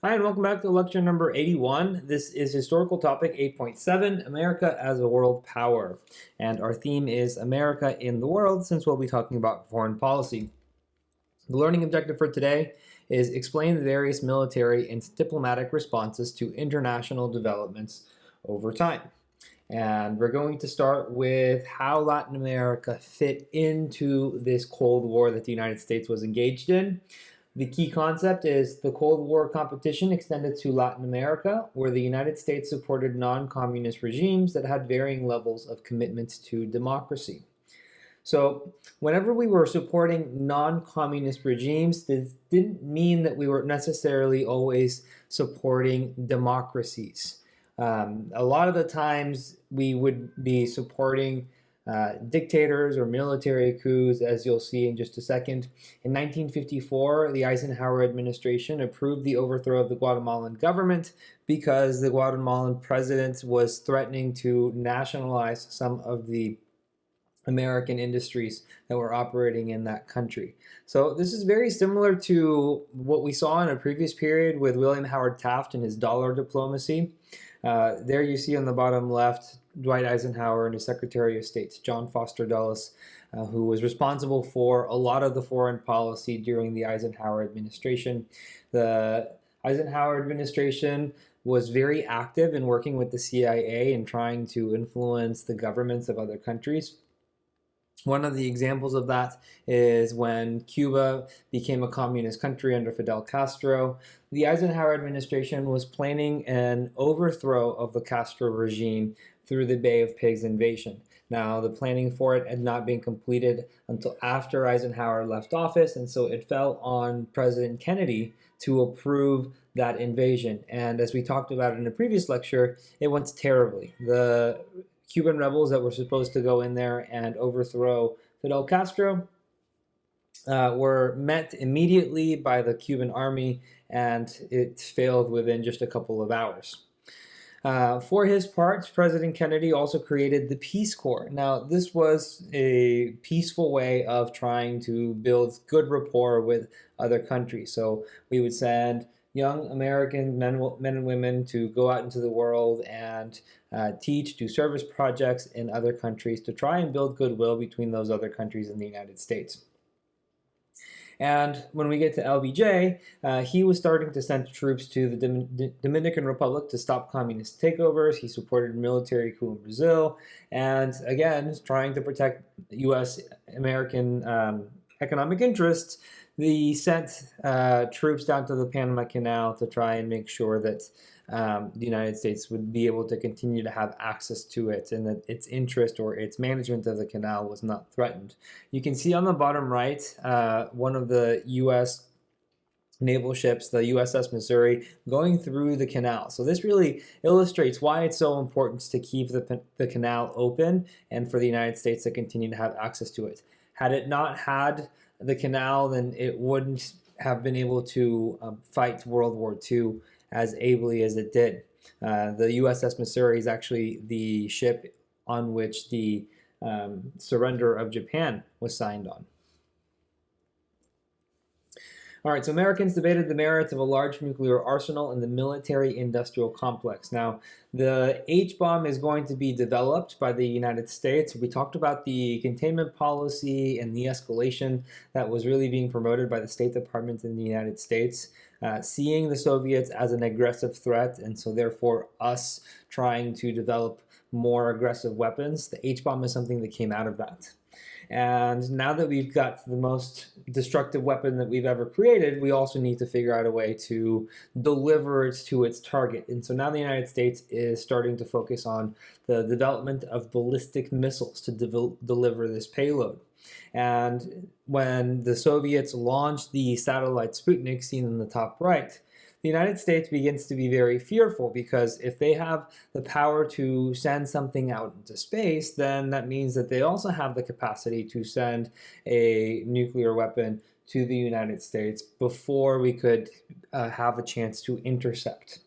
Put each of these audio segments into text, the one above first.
Hi, and welcome back to lecture number 81. This is historical topic 8.7, America as a World Power. And our theme is America in the World, since we'll be talking about foreign policy. The learning objective for today is explain the various military and diplomatic responses to international developments over time. And we're going to start with how Latin America fit into this Cold War that the United States was engaged in. The key concept is the Cold War competition extended to Latin America, where the United States supported non-communist regimes that had varying levels of commitment to democracy. So whenever we were supporting non-communist regimes, this didn't mean that we were necessarily always supporting democracies. A lot of the times we would be supporting dictators or military coups, as you'll see in just a second. In 1954, the Eisenhower administration approved the overthrow of the Guatemalan government because the Guatemalan president was threatening to nationalize some of the American industries that were operating in that country. So this is very similar to what we saw in a previous period with William Howard Taft and his dollar diplomacy. There you see on the bottom left Dwight Eisenhower and his Secretary of State, John Foster Dulles, who was responsible for a lot of the foreign policy during the Eisenhower administration. The Eisenhower administration was very active in working with the CIA and trying to influence the governments of other countries. One of the examples of that is when Cuba became a communist country under Fidel Castro. The Eisenhower administration was planning an overthrow of the Castro regime through the Bay of Pigs invasion. Now, the planning for it had not been completed until after Eisenhower left office, and so it fell on President Kennedy to approve that invasion. And as we talked about in a previous lecture, it went terribly. The Cuban rebels that were supposed to go in there and overthrow Fidel Castro were met immediately by the Cuban army, and it failed within just a couple of hours. For his part, President Kennedy also created the Peace Corps. Now, this was a peaceful way of trying to build good rapport with other countries. So we would send young American men and women to go out into the world and teach, do service projects in other countries to try and build goodwill between those other countries and the United States. And when we get to LBJ, he was starting to send troops to the Dominican Republic to stop communist takeovers. He supported a military coup in Brazil, and again, trying to protect U.S. American economic interests. He sent troops down to the Panama Canal to try and make sure that the United States would be able to continue to have access to it and that its interest or its management of the canal was not threatened. You can see on the bottom right one of the U.S. naval ships, the USS Missouri, going through the canal. So this really illustrates why it's so important to keep the canal open and for the United States to continue to have access to it. Had it not had the canal, then it wouldn't have been able to fight World War II as ably as it did. The USS Missouri is actually the ship on which the surrender of Japan was signed on. All right, so Americans debated the merits of a large nuclear arsenal in the military-industrial complex. Now, the H-bomb is going to be developed by the United States. We talked about the containment policy and the escalation that was really being promoted by the State Department in the United States, seeing the Soviets as an aggressive threat, and so therefore us trying to develop more aggressive weapons. The H-bomb is something that came out of that. And now that we've got the most destructive weapon that we've ever created, we also need to figure out a way to deliver it to its target. And so now the United States is starting to focus on the development of ballistic missiles to deliver this payload. And when the Soviets launched the satellite Sputnik, seen in the top right, the United States begins to be very fearful because if they have the power to send something out into space, then that means that they also have the capacity to send a nuclear weapon to the United States before we could have a chance to intercept.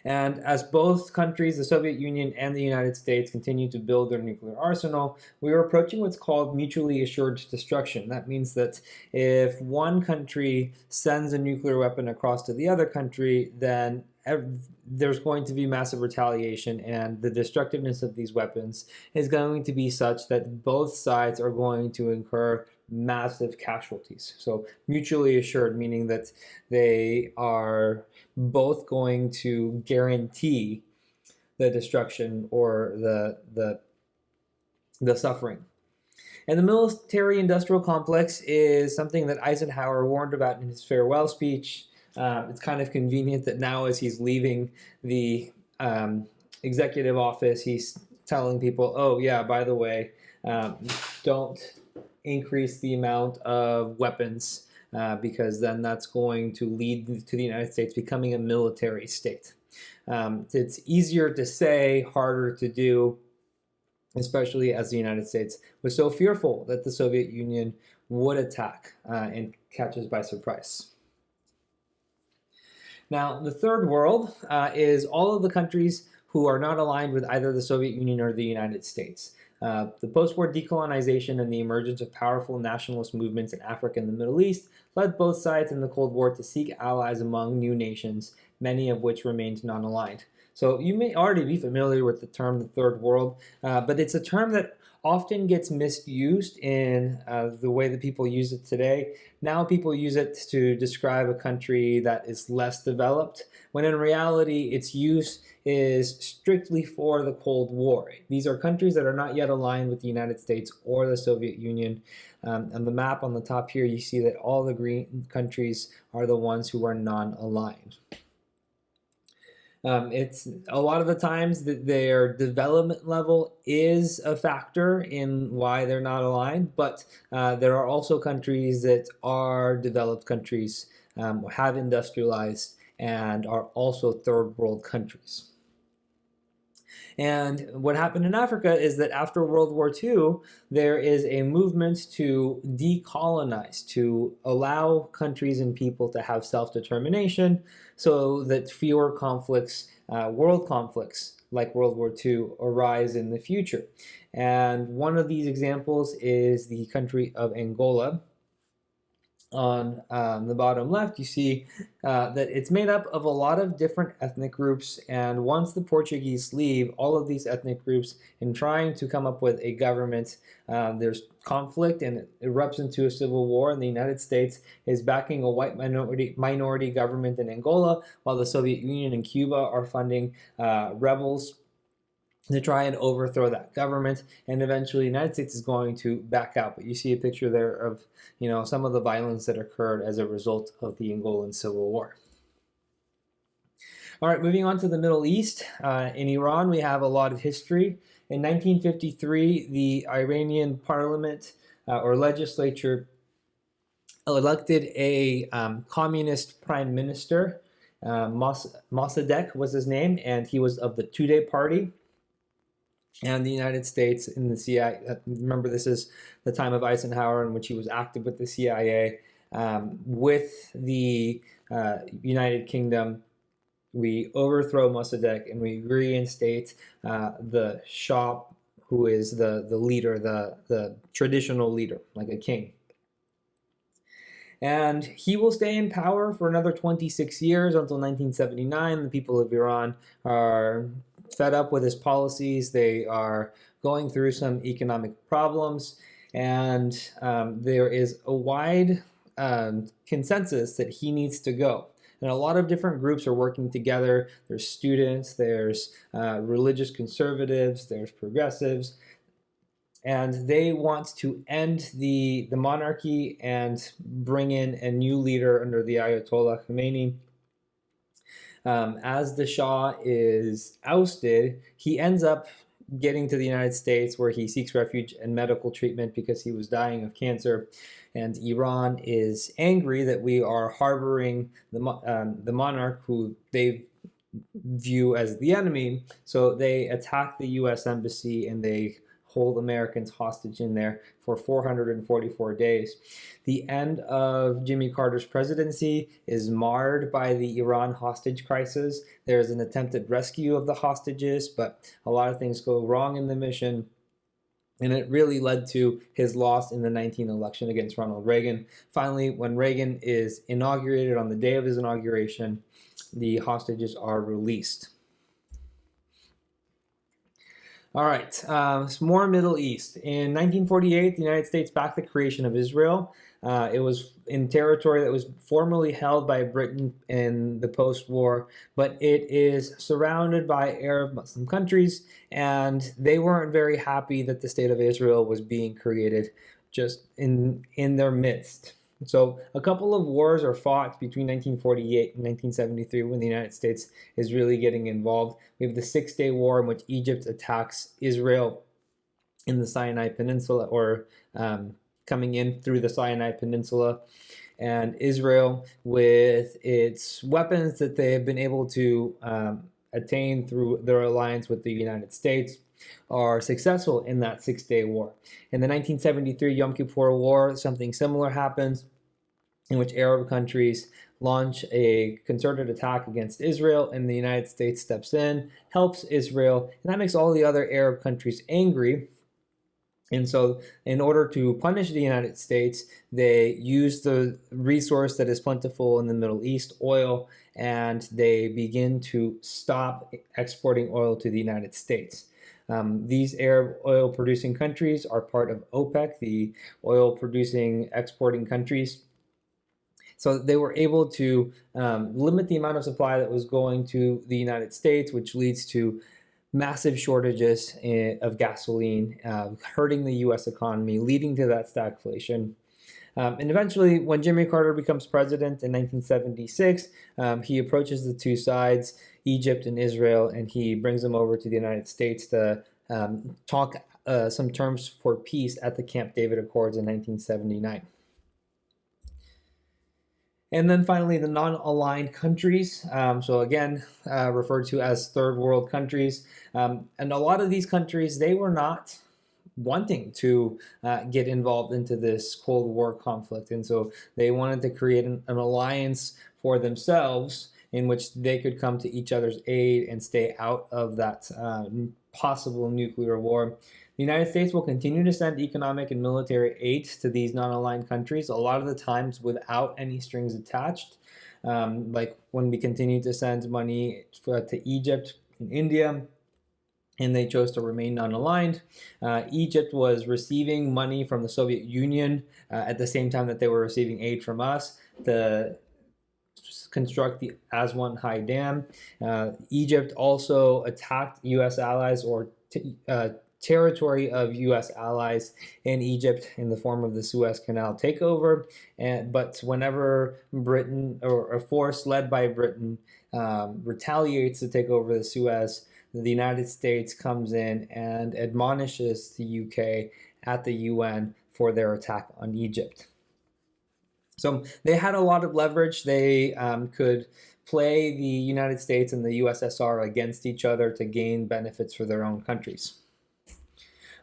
And as both countries, the Soviet Union and the United States, continue to build their nuclear arsenal, we are approaching what's called mutually assured destruction. That means that if one country sends a nuclear weapon across to the other country, then there's going to be massive retaliation, and the destructiveness of these weapons is going to be such that both sides are going to incur massive casualties. So mutually assured, meaning that they are both going to guarantee the destruction or the suffering. And the military-industrial complex is something that Eisenhower warned about in his farewell speech. It's kind of convenient that now, as he's leaving the executive office, he's telling people, oh yeah, by the way, don't increase the amount of weapons because then that's going to lead to the United States becoming a military state. It's easier to say, harder to do, especially as the United States was so fearful that the Soviet Union would attack and catch us by surprise. Now, the third world is all of the countries who are not aligned with either the Soviet Union or the United States. The post-war decolonization and the emergence of powerful nationalist movements in Africa and the Middle East led both sides in the Cold War to seek allies among new nations, many of which remained non-aligned. So you may already be familiar with the term the Third World, but it's a term that often gets misused in the way that people use it today. Now people use it to describe a country that is less developed, when in reality its use is strictly for the Cold War. These are countries that are not yet aligned with the United States or the Soviet Union. On the map on the top here, you see that all the green countries are the ones who are non-aligned. It's a lot of the times that their development level is a factor in why they're not aligned, but there are also countries that are developed countries, have industrialized, and are also third world countries. And what happened in Africa is that after World War II, there is a movement to decolonize, to allow countries and people to have self-determination so that fewer conflicts, world conflicts like World War II, arise in the future. And one of these examples is the country of Angola. On the bottom left, you see that it's made up of a lot of different ethnic groups, and once the Portuguese leave, all of these ethnic groups, in trying to come up with a government, there's conflict and it erupts into a civil war, and the United States is backing a white minority government in Angola, while the Soviet Union and Cuba are funding rebels to try and overthrow that government, and eventually the United States is going to back out. But you see a picture there of, you know, some of the violence that occurred as a result of the Angolan Civil War. All right, moving on to the Middle East. In Iran, we have a lot of history. In 1953, the Iranian parliament or legislature elected a communist prime minister. Mossadegh was his name, and he was of the Tudeh party. And the United States in the CIA, remember this is the time of Eisenhower in which he was active with the CIA. With the United Kingdom, we overthrow Mossadegh and we reinstate the Shah, who is the leader, the traditional leader, like a king. And he will stay in power for another 26 years until 1979. The people of Iran are fed up with his policies. They are going through some economic problems, and there is a wide consensus that he needs to go. And a lot of different groups are working together. There's students, there's religious conservatives, there's progressives, and they want to end the monarchy and bring in a new leader under the Ayatollah Khomeini. As the Shah is ousted, he ends up getting to the United States, where he seeks refuge and medical treatment because he was dying of cancer. And Iran is angry that we are harboring the monarch who they view as the enemy. So they attack the U.S. embassy and they hold Americans hostage in there for 444 days. The end of Jimmy Carter's presidency is marred by the Iran hostage crisis. There's an attempted rescue of the hostages, but a lot of things go wrong in the mission. And it really led to his loss in the 19 election against Ronald Reagan. Finally, when Reagan is inaugurated, on the day of his inauguration, the hostages are released. All right, more Middle East. In 1948, the United States backed the creation of Israel. It was in territory that was formerly held by Britain in the post-war, but it is surrounded by Arab Muslim countries, and they weren't very happy that the state of Israel was being created just in their midst. So a couple of wars are fought between 1948 and 1973 when the United States is really getting involved. We have the Six-Day War in which Egypt attacks Israel in the Sinai Peninsula, or coming in through the Sinai Peninsula. And Israel, with its weapons that they have been able to attain through their alliance with the United States, are successful in that Six-Day War. In the 1973 Yom Kippur War, something similar happens, in which Arab countries launch a concerted attack against Israel, and the United States steps in, helps Israel, and that makes all the other Arab countries angry. And so in order to punish the United States, they use the resource that is plentiful in the Middle East, oil, and they begin to stop exporting oil to the United States. These Arab oil-producing countries are part of OPEC, the oil-producing exporting countries. So they were able to limit the amount of supply that was going to the United States, which leads to massive shortages of gasoline, hurting the U.S. economy, leading to that stagflation. And eventually, when Jimmy Carter becomes president in 1976, he approaches the two sides, Egypt and Israel, and he brings them over to the United States to talk some terms for peace at the Camp David Accords in 1979. And then finally, the non-aligned countries, so again, referred to as third world countries. And a lot of these countries, they were not wanting to get involved into this Cold War conflict. And so they wanted to create an alliance for themselves in which they could come to each other's aid and stay out of that possible nuclear war. The United States will continue to send economic and military aid to these non-aligned countries, a lot of the times without any strings attached. Like when we continue to send money to Egypt and India, and they chose to remain non-aligned. Egypt was receiving money from the Soviet Union at the same time that they were receiving aid from us to construct the Aswan High Dam. Egypt also attacked U.S. allies, or territory of U.S. allies in Egypt, in the form of the Suez Canal takeover. But whenever Britain, or a force led by Britain, retaliates to take over the Suez, the United States comes in and admonishes the UK at the UN for their attack on Egypt. So they had a lot of leverage. They could play the United States and the USSR against each other to gain benefits for their own countries.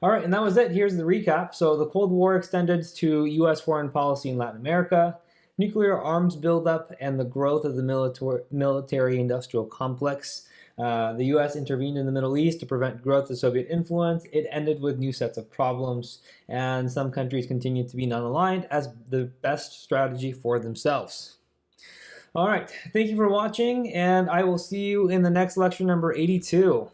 All right, and that was it. Here's the recap. So the Cold War extended to U.S. foreign policy in Latin America, nuclear arms buildup, and the growth of the military-industrial complex. The U.S. intervened in the Middle East to prevent growth of Soviet influence. It ended with new sets of problems, and some countries continued to be non-aligned as the best strategy for themselves. All right, thank you for watching, and I will see you in the next lecture, number 82.